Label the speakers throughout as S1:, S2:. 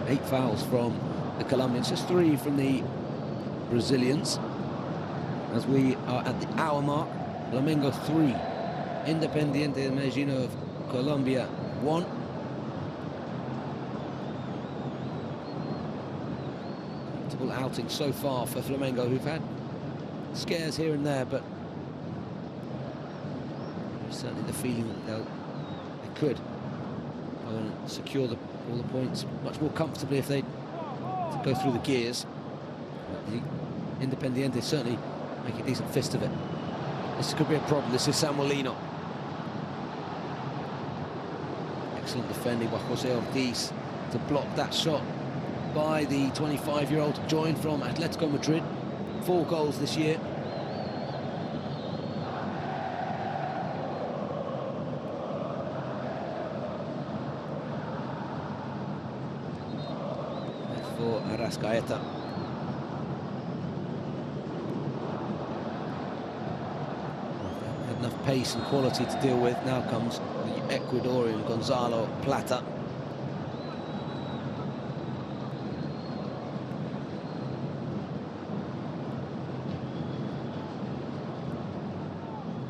S1: 8 fouls from the Colombians, just 3 from the Brazilians. As we are at the hour mark, Flamengo 3, Independiente de Medellin of Colombia 1. Notable outing so far for Flamengo, who've had scares here and there, but there's certainly the feeling that they could go and secure all the points much more comfortably if they go through the gears. The Independiente certainly make a decent fist of it. This could be a problem. This is Samuelino. Excellent defending by Jose Ortiz to block that shot by the 25-year-old, joined from Atletico Madrid. 4 goals this year. That's for Arrascaeta. Enough pace and quality to deal with. Now comes the Ecuadorian Gonzalo Plata.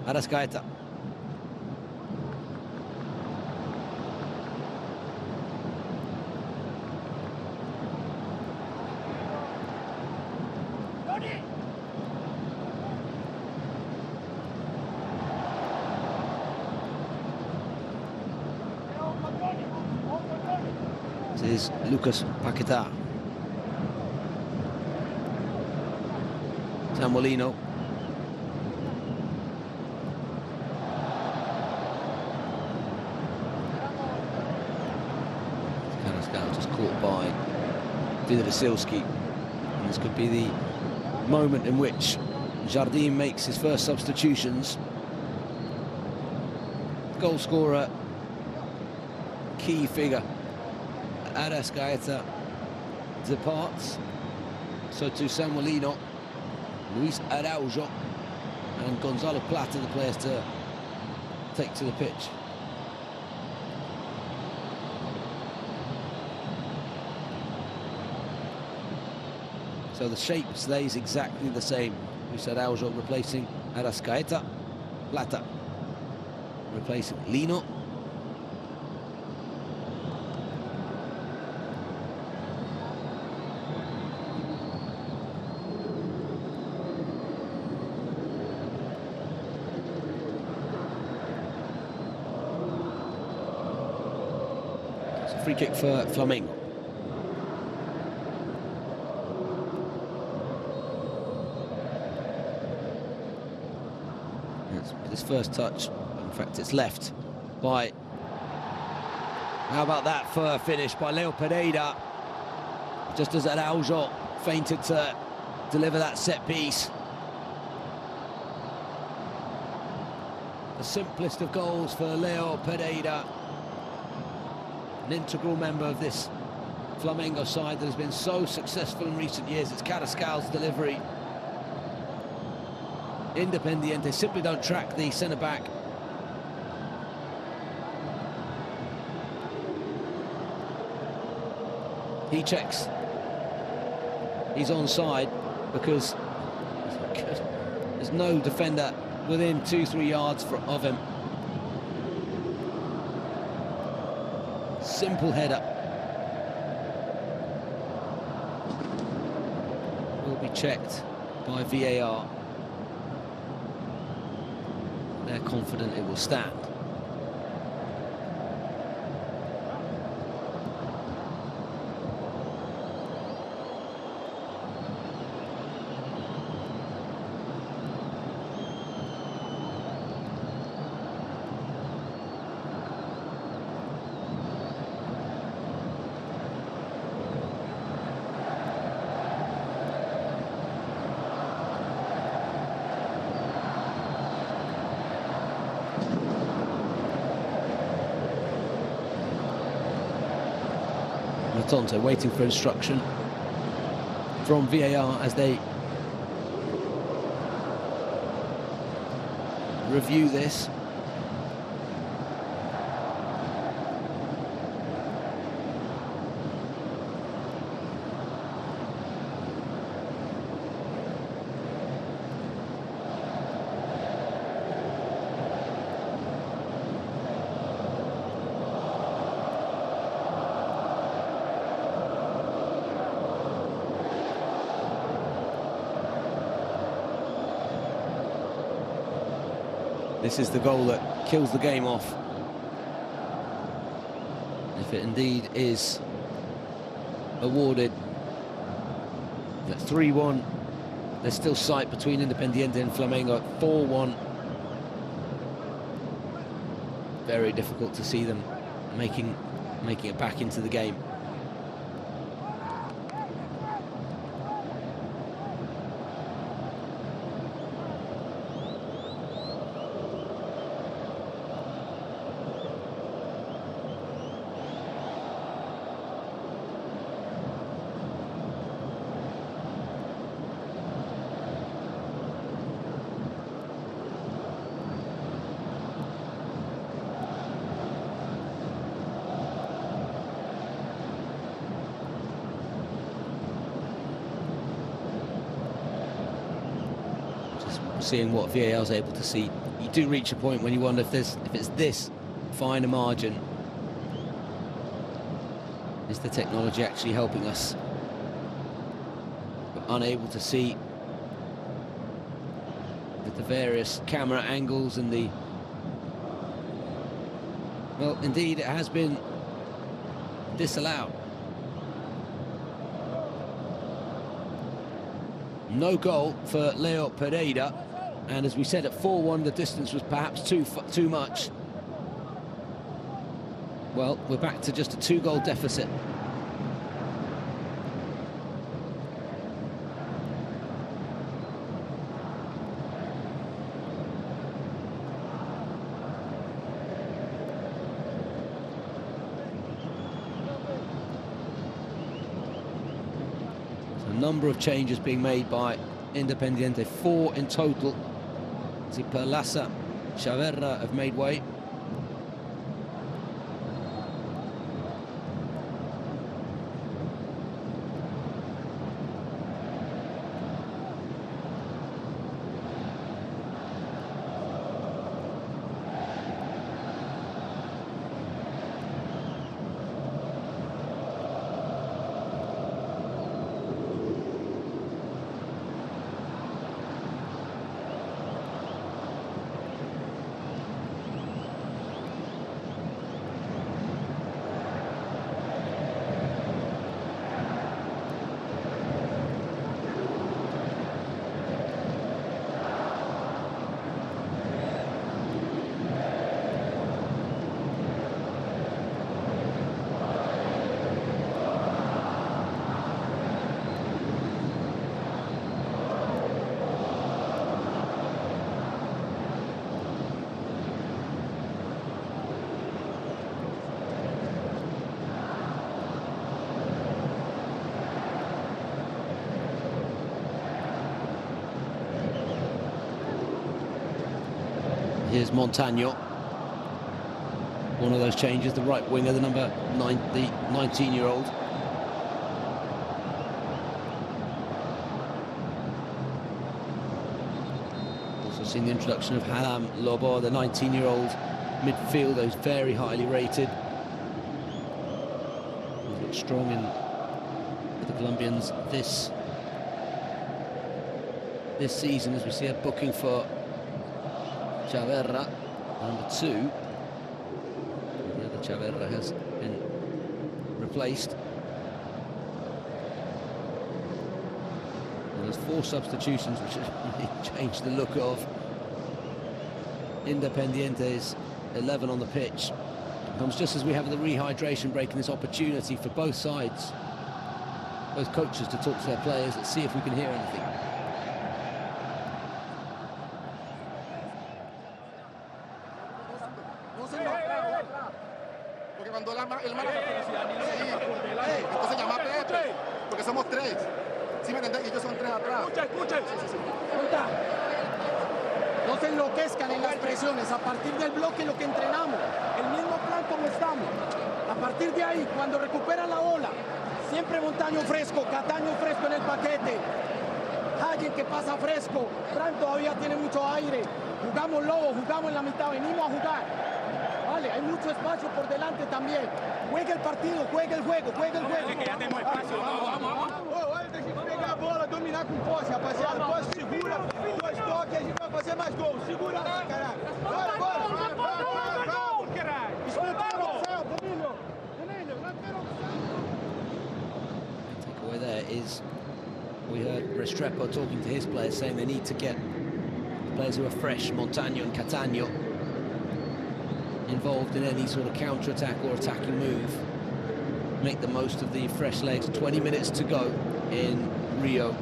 S1: Arrascaeta. This is Lucas Paquetá. Samuelino. Just caught by Vidasilski. And this could be the moment in which Jardim makes his first substitutions. Goal scorer, key figure. Arrascaeta departs. So too Samuelino, Luis Araujo, and Gonzalo Plata, the players to take to the pitch. So the shape stays exactly the same. Luis Araujo replacing Arrascaeta. Plata replacing Lino. It's a free kick for Flamengo. His first touch, in fact it's left by, how about that for a finish by Leo Pereira, just as Araujo feinted to deliver that set piece. The simplest of goals for Leo Pereira, an integral member of this Flamengo side that has been so successful in recent years. It's Carrascal's delivery. Independiente simply don't track the centre-back. He checks. He's onside because there's no defender within 2-3 yards of him. Simple header. Will be checked by VAR. They're confident it will stand. Tonto waiting for instruction from VAR as they review this. this is the goal that kills the game off. If it indeed is awarded, at 3-1, there's still sight between Independiente and Flamengo at 4-1. Very difficult to see them making it back into the game. Seeing what VAR is able to see, you do reach a point when you wonder if it's this fine a margin. Is the technology actually helping us? We're unable to see with the various camera angles and the... Well, indeed, it has been disallowed. No goal for Leo Pereira. And as we said, at 4-1, the distance was perhaps too much. Well, we're back to just a 2-goal deficit. So a number of changes being made by Independiente, 4 in total. Perlaza, Chaverra have made way. Here's Montaño. One of those changes, the right winger, the number 9, the 19-year-old. Also seen the introduction of Halam Lobo, the 19-year-old midfielder who's very highly rated. He's looked strong in with the Colombians this season, as we see a booking for Chaverra, number 2. The other Chaverra has been replaced. And there's 4 substitutions which have really changed the look of Independiente's 11 on the pitch. It comes just as we have the rehydration break, and this opportunity for both sides, both coaches, to talk to their players. Let's see if we can hear anything.
S2: No se enloquezcan en las presiones. A partir del bloque, lo que entrenamos, el mismo plan como estamos. A partir de ahí, cuando recuperan la bola, siempre Montaño fresco, Cataño fresco en el paquete, Hayen que pasa fresco, Fran todavía tiene mucho aire. Jugamos Lobo, jugamos en la mitad, venimos a jugar. Vale, hay mucho espacio por delante también. Juega el partido, juega el juego, juega el juego.
S3: Que ya tenemos espacio, vamos.
S2: Pegar a bola, dominar com posse, rapaziada. Posse segura. toque, a gente vai fazer mais gols. Segura, caralho. Bora, bora.
S1: Takeaway there is, we heard Restrepo talking to his players, saying they need to get players who are fresh, Montano and Catania, involved in any sort of counter-attack or attacking move. Make the most of the fresh legs. 20 minutes to go in Rio.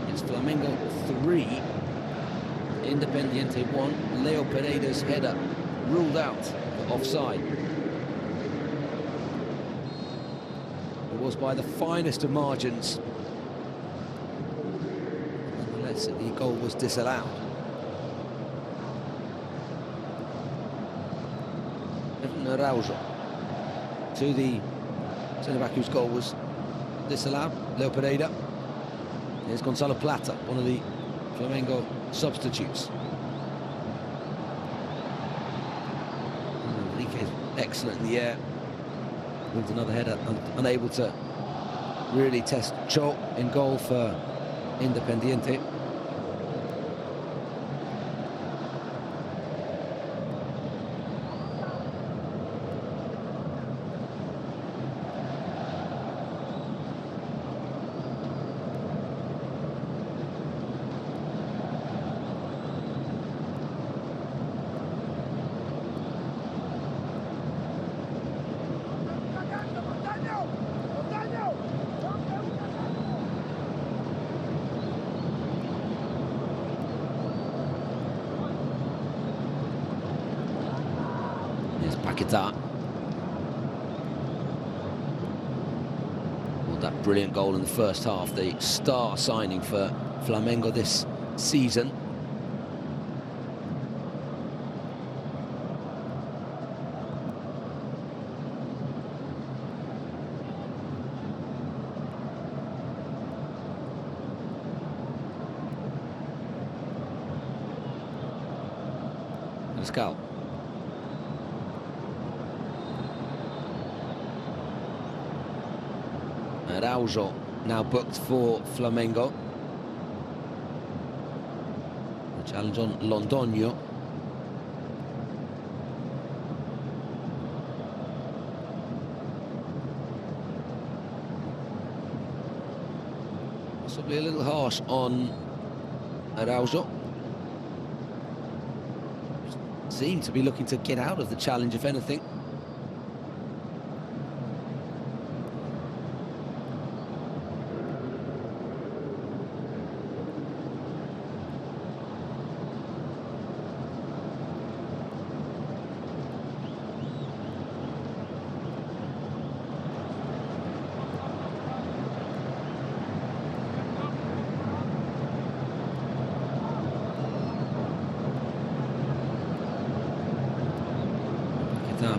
S1: It's Flamengo 3, Independiente 1. Leo Pereira's header ruled out for offside. It was by the finest of margins. Nonetheless, the goal was disallowed. Araujo to the centre-back whose goal was disallowed, Leo Pereira. Here's Gonzalo Plata, one of the Flamengo substitutes. Enrique is excellent in the air. With another header, unable to really test Cho in goal for Independiente. Paquetá. Well, that brilliant goal in the first half, the star signing for Flamengo this season. Cristal. Araujo now booked for Flamengo. The challenge on Londoño. Possibly a little harsh on Araujo. Seemed to be looking to get out of the challenge, if anything.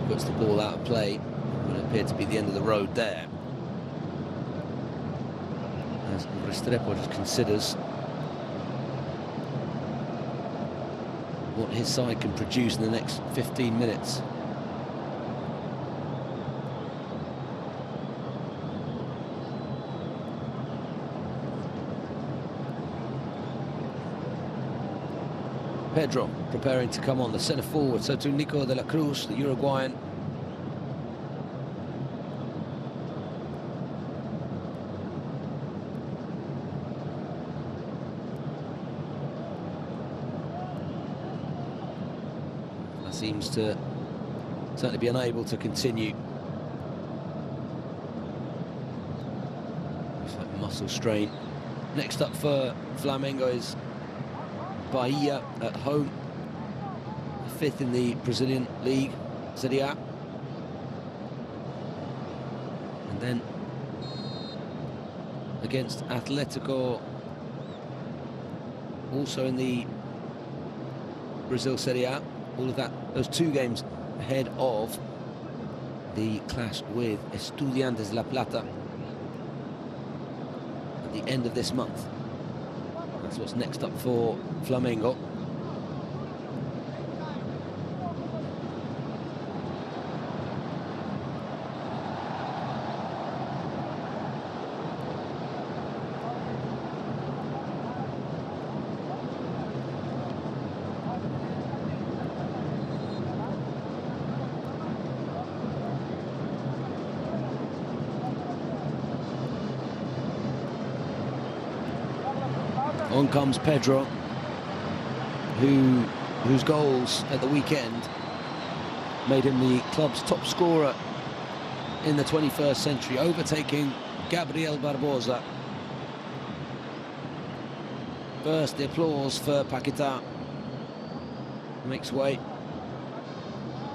S1: Puts the ball out of play. It appeared to be the end of the road there. As Restrepo just considers what his side can produce in the next 15 minutes. Pedro preparing to come on, the centre forward, so to Nico de la Cruz, the Uruguayan. That seems to certainly be unable to continue. Looks like muscle strain. Next up for Flamengo is Bahia at home, 5th in the Brazilian League, Serie A. And then against Atletico, also in the Brazil Serie A. All of that, those two games ahead of the clash with Estudiantes La Plata at the end of this month. That's what's next up for Flamengo. On comes Pedro, whose goals at the weekend made him the club's top scorer in the 21st century, overtaking Gabriel Barbosa. First, the applause for Paquetá. Makes way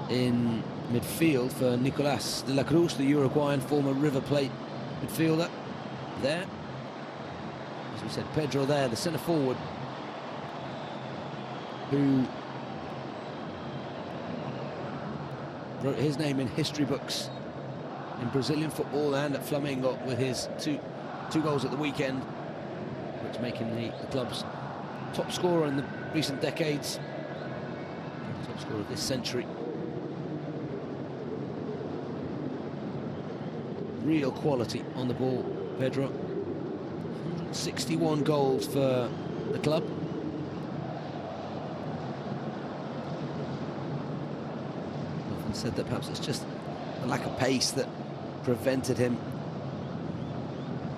S1: in midfield for Nicolas de la Cruz, the Uruguayan former River Plate midfielder. There, as we said, Pedro there, the centre forward, who wrote his name in history books in Brazilian football and at Flamengo with his two goals at the weekend, which make him the club's top scorer in the recent decades, and the top scorer of this century. Real quality on the ball, Pedro. 61 goals for the club. Often said that perhaps it's just the lack of pace that prevented him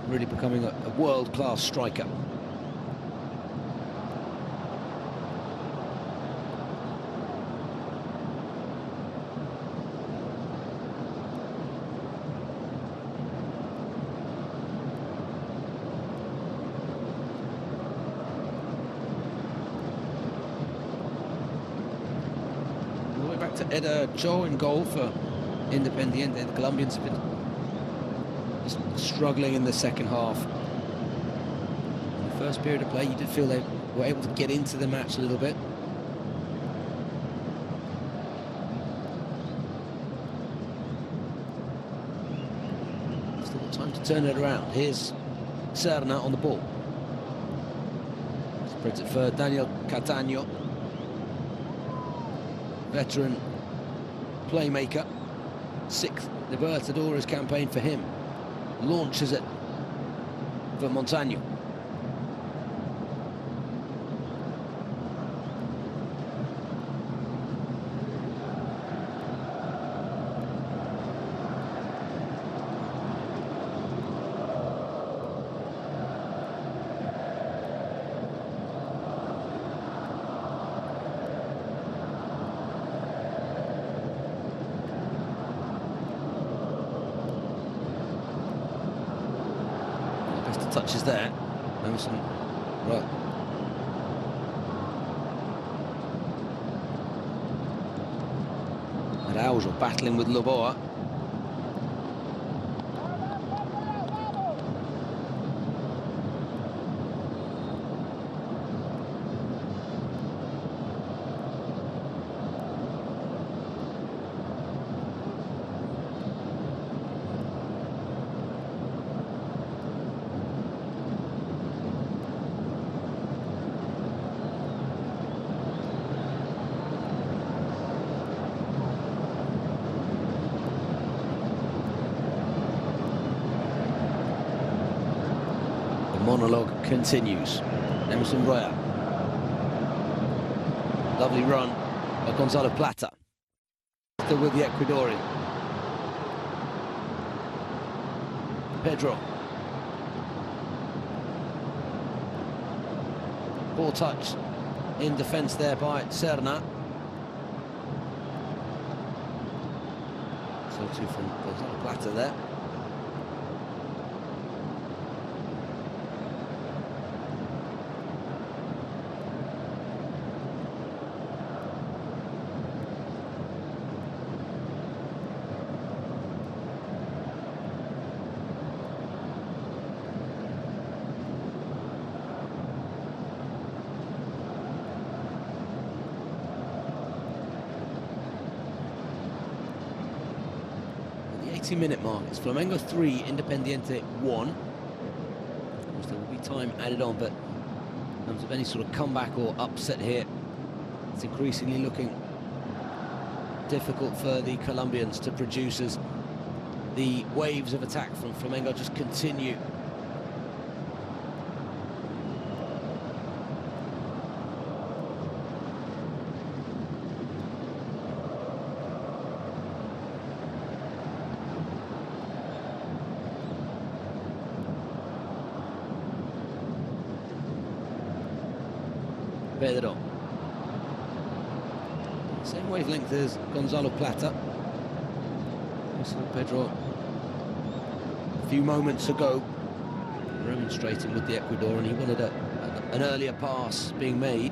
S1: really becoming a world-class striker. Back to Eder Joe in goal for Independiente. The Colombians have been just struggling in the second half. In the first period of play, you did feel they were able to get into the match a little bit. Still time to turn it around. Here's Serna on the ball. Spreads it for Daniel Catano. Veteran playmaker, 6th Libertadores campaign for him. Launches it for Montaño. Touches there. Emerson, right. Araujo battling with Loboa. Monologue continues. Emerson Royal. Lovely run by Gonzalo Plata. Still with the Ecuadorian. Pedro. Ball touch in defence there by Serna. So too from Gonzalo Plata there. The 80-minute mark. It's Flamengo 3, Independiente 1. Of course, there will be time added on, but in terms of any sort of comeback or upset here, it's increasingly looking difficult for the Colombians to produce as the waves of attack from Flamengo just continue. Pedro. Same wavelength as Gonzalo Plata. We saw Pedro a few moments ago remonstrating with the Ecuadorian. He wanted an earlier pass being made.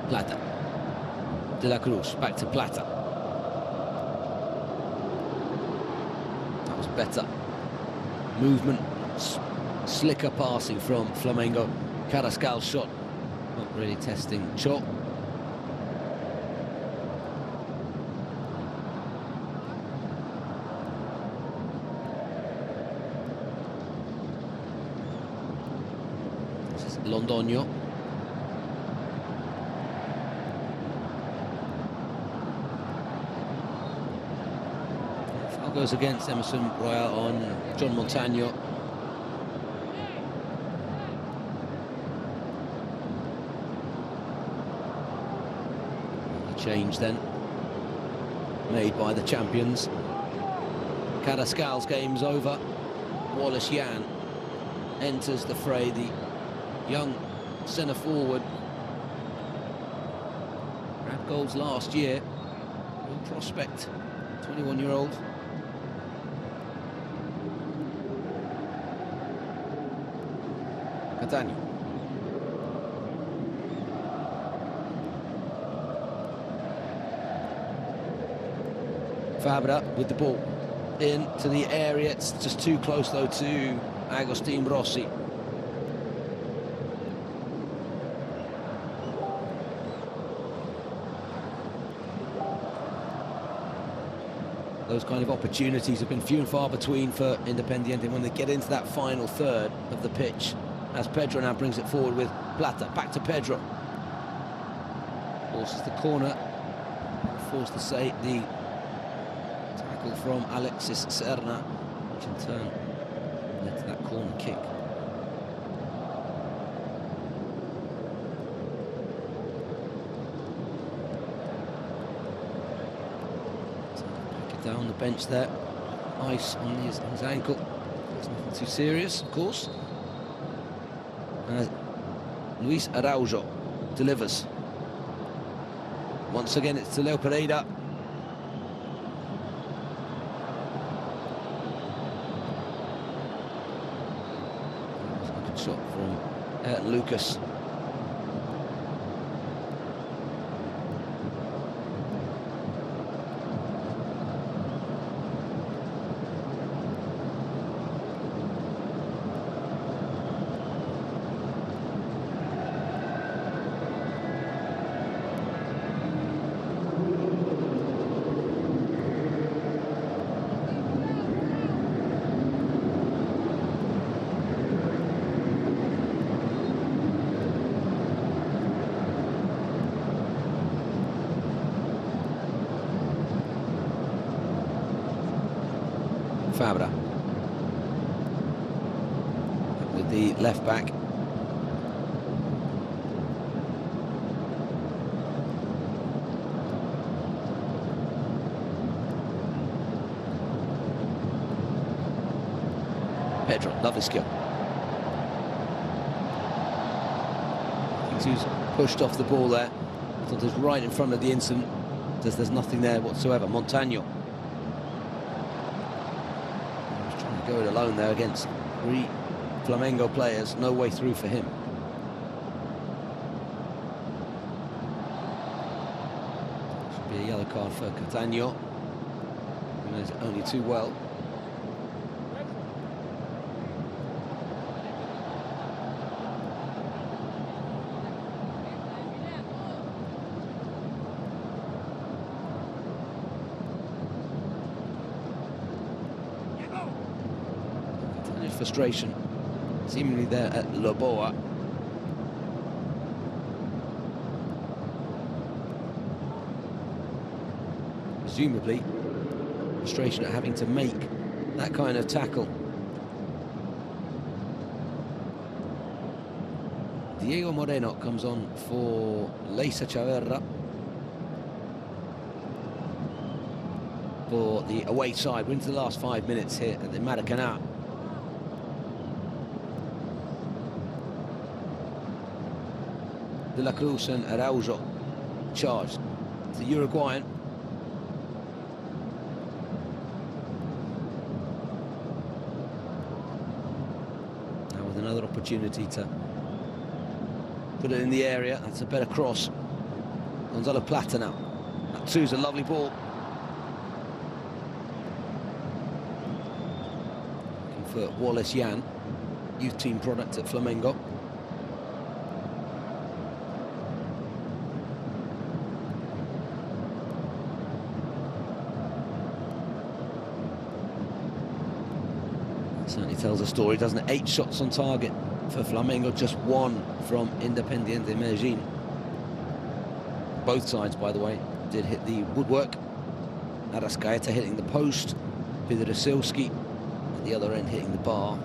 S1: Plata. De la Cruz, back to Plata. That was better. Movement, slicker passing from Flamengo. Carrascal's shot, not really testing Cho. This is Londoño. Goes against Emerson Royal on John Montano. A change then made by the champions. Carrascal's game's over. Wallace Yan enters the fray, the young centre forward. Grabbed goals last year. Real prospect, 21-year-old. Catania. Fabra with the ball into the area. It's just too close though to Agustin Rossi. Those kind of opportunities have been few and far between for Independiente when they get into that final third of the pitch. As Pedro now brings it forward with Plata. Back to Pedro. Forces the corner. Forced to say the tackle from Alexis Serna, which in turn led to that corner kick. Back it down the bench there. Ice on his ankle. It's nothing too serious, of course. Luis Araujo delivers. Once again, it's to Leo Pereira. A good shot from Lucas. Fabra with the left back. Pedro, lovely skill. He's pushed off the ball there. So there's right in front of the instant. There's nothing there whatsoever. Montano. Go it alone there against 3 Flamengo players. No way through for him. Should be a yellow card for Catania. He knows it only too well. Frustration seemingly there at Loboa. Presumably Frustration at having to make that kind of tackle. Diego Moreno comes on for Leisa Chaverra for the away side. We're into the last 5 minutes here at the Maracanã. De la Cruz and Araujo charged. It's the Uruguayan. Now with another opportunity to put it in the area. That's a better cross. Gonzalo Plata now. That too's a lovely ball. Looking for Wallace Jan, youth team product at Flamengo. Certainly tells a story, doesn't it? 8 shots on target for Flamengo, just 1 from Independiente Medellin. Both sides, by the way, did hit the woodwork. Arrascaeta hitting the post, Pidrasilski at the other end hitting the bar.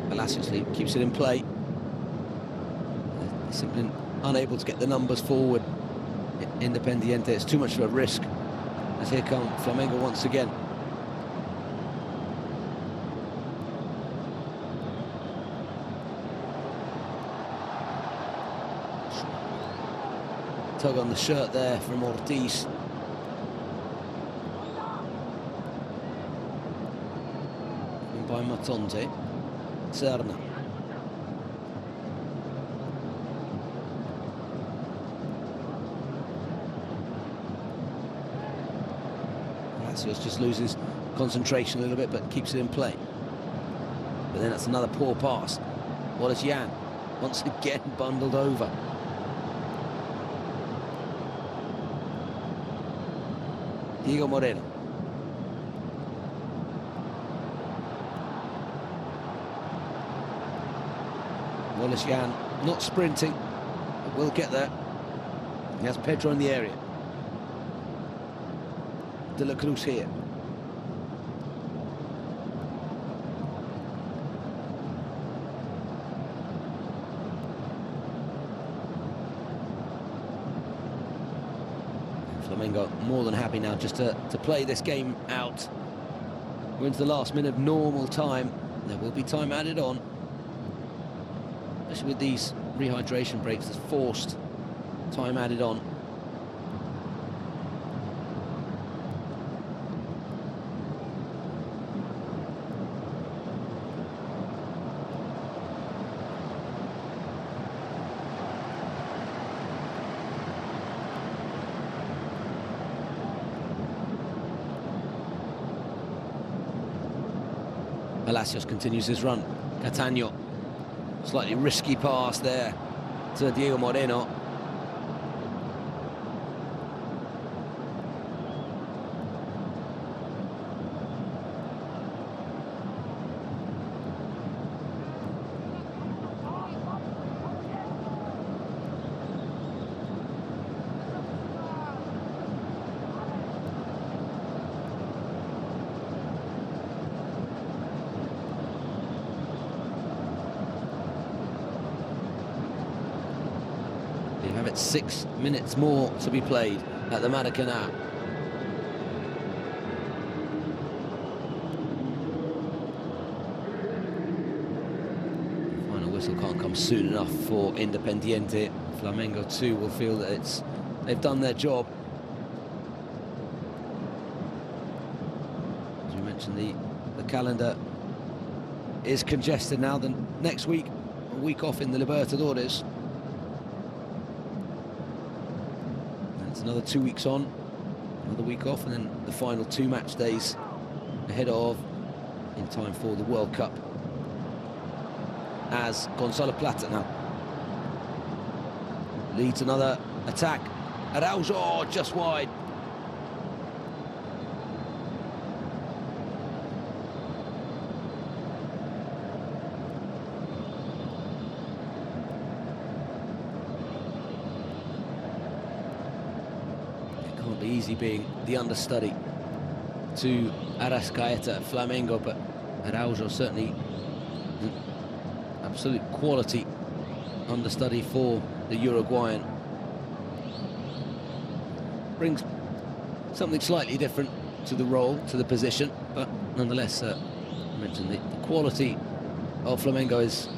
S1: Palacios keeps it in play. They're simply unable to get the numbers forward. Independiente, it's too much of a risk. As here come Flamengo once again. Tug on the shirt there from Ortiz. And by Matonte. Serna. Palacios just loses concentration a little bit, but keeps it in play. But then that's another poor pass. Wallace Jan once again bundled over. Diego Moreno. Wallace Jan not sprinting, but will get there. He has Pedro in the area. De la Cruz here. Flamengo more than happy now just to play this game out. We're into the last minute of normal time. There will be time added on. Especially with these rehydration breaks, there's forced time added on. Palacios continues his run. Catano. Slightly risky pass there to Diego Moreno. You have it 6 minutes more to be played at the Maracanã. Final whistle can't come soon enough for Independiente. Flamengo too will feel that they've done their job. As we mentioned, the calendar is congested now. The next week, a week off in the Libertadores. Another 2 weeks on, another week off, and then the final 2 match days ahead of, in time for the World Cup. As Gonzalo Plata now leads another attack. Araujo just wide. Easy being the understudy to Arrascaeta at Flamengo, but Araujo certainly an absolute quality understudy for the Uruguayan. Brings something slightly different to the role, to the position, but nonetheless, I mentioned the quality of Flamengo is